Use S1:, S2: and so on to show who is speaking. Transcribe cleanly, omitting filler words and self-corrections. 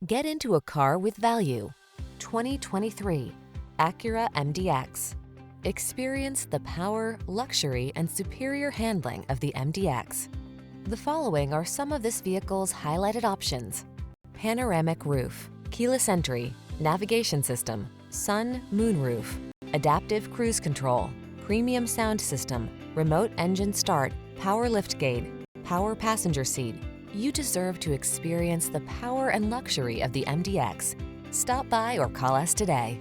S1: Get into a car with value. 2023 Acura MDX. Experience the power, luxury, and superior handling of the MDX. The following are some of this vehicle's highlighted options: panoramic roof, keyless entry, navigation system, sun, moon roof, adaptive cruise control, premium sound system, remote engine start, power liftgate, power passenger seat. You deserve to experience the power and luxury of the MDX. Stop by or call us today.